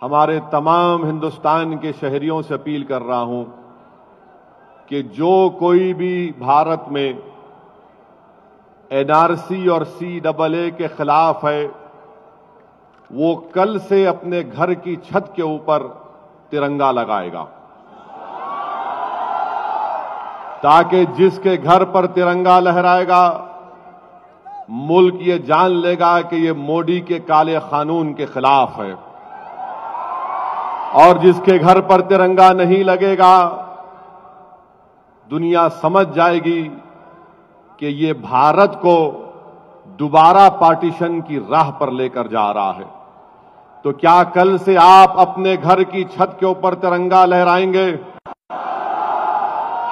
हमारे तमाम हिंदुस्तान के शहरियों से अपील कर रहा हूं कि जो कोई भी भारत में एनआरसी और सीएए के खिलाफ है, वो कल से अपने घर की छत के ऊपर तिरंगा लगाएगा, ताकि जिसके घर पर तिरंगा लहराएगा मुल्क ये जान लेगा कि ये मोदी के काले कानून के खिलाफ है, और जिसके घर पर तिरंगा नहीं लगेगा दुनिया समझ जाएगी कि ये भारत को दोबारा पार्टीशन की राह पर लेकर जा रहा है। तो क्या कल से आप अपने घर की छत के ऊपर तिरंगा लहराएंगे?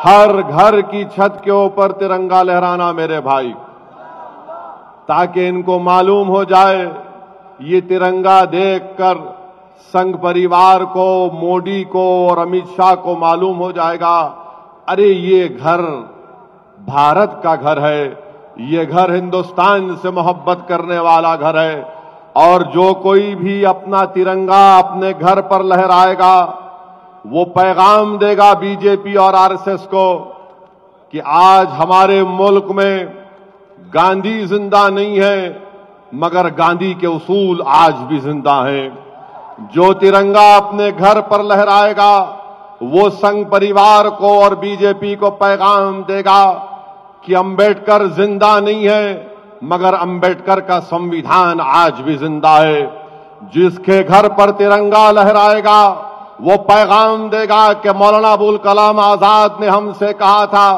हर घर की छत के ऊपर तिरंगा लहराना मेरे भाई, ताकि इनको मालूम हो जाए, ये तिरंगा देखकर संघ परिवार को, मोदी को और अमित शाह को मालूम हो जाएगा, अरे ये घर भारत का घर है, ये घर हिंदुस्तान से मोहब्बत करने वाला घर है। और जो कोई भी अपना तिरंगा अपने घर पर लहराएगा वो पैगाम देगा बीजेपी और आरएसएस को कि आज हमारे मुल्क में गांधी जिंदा नहीं है, मगर गांधी के उसूल आज भी जिंदा हैं। जो तिरंगा अपने घर पर लहराएगा वो संघ परिवार को और बीजेपी को पैगाम देगा कि अंबेडकर जिंदा नहीं है, मगर अंबेडकर का संविधान आज भी जिंदा है। जिसके घर पर तिरंगा लहराएगा वो पैगाम देगा कि मौलाना अबुल कलाम आजाद ने हमसे कहा था,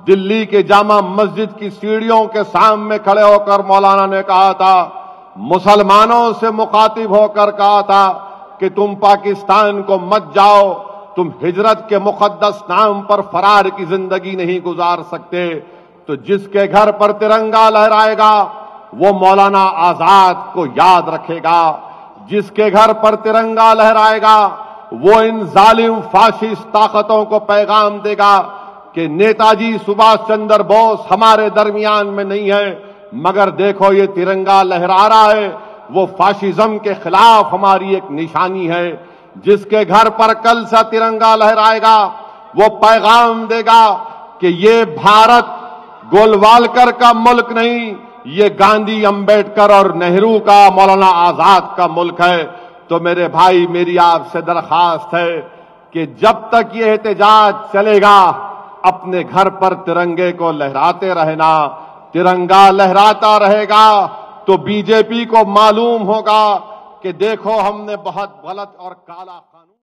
दिल्ली के जामा मस्जिद की सीढ़ियों के सामने खड़े होकर मौलाना ने कहा था, मुसलमानों से मुखातिब होकर कहा था कि तुम पाकिस्तान को मत जाओ, तुम हिजरत के मुकद्दस नाम पर फरार की जिंदगी नहीं गुजार सकते। तो जिसके घर पर तिरंगा लहराएगा वो मौलाना आजाद को याद रखेगा, जिसके घर पर तिरंगा लहराएगा वो इन जालिम फाशिस्ट ताकतों को पैगाम देगा कि नेताजी सुभाष चंद्र बोस हमारे दरमियान में नहीं है, मगर देखो ये तिरंगा लहरा रहा है, वो फाशिज्म के खिलाफ हमारी एक निशानी है। जिसके घर पर कल सा तिरंगा लहराएगा वो पैगाम देगा कि ये भारत गोलवालकर का मुल्क नहीं, ये गांधी, अंबेडकर और नेहरू का, मौलाना आजाद का मुल्क है। तो मेरे भाई, मेरी आपसे दरखास्त है कि जब तक ये एहतजाज चलेगा अपने घर पर तिरंगे को लहराते रहना। तिरंगा लहराता रहेगा तो बीजेपी को मालूम होगा कि देखो हमने बहुत गलत और काला कानून